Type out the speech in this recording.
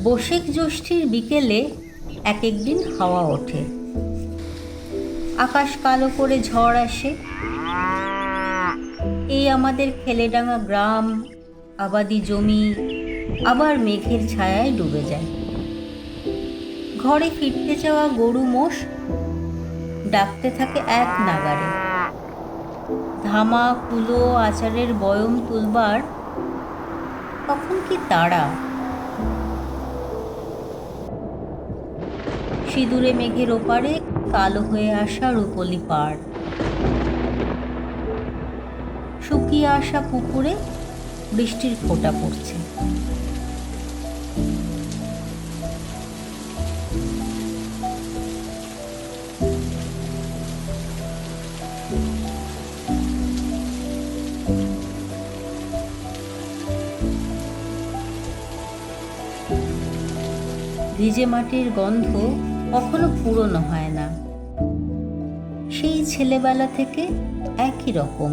বৈশাখ জ্যৈষ্ঠীর বিকেলে এক একদিন হাওয়া ওঠে, আকাশ কালো করে ঝড় আসে। এই আমাদের খেলেডাঙা গ্রাম, আবাদি জমি আবার মেঘের ছায়ায় ডুবে যায়। ঘরে ফিরতে যাওয়া গরু মোষ ডাকতে থাকে এক নাগারে। ধামা কুলো আচারের বয়ম তুলবার তখন কি তাড়া। সিঁদুরে মেঘের ওপারে কালো হয়ে আসা রূপলি পাড়, শুকিয়ে আসা পুকুরে বৃষ্টির ফোঁটা পড়ছে। ভিজে মাটির গন্ধ কখনো পুরনো হয় না, সেই ছেলেবেলা থেকে একই রকম।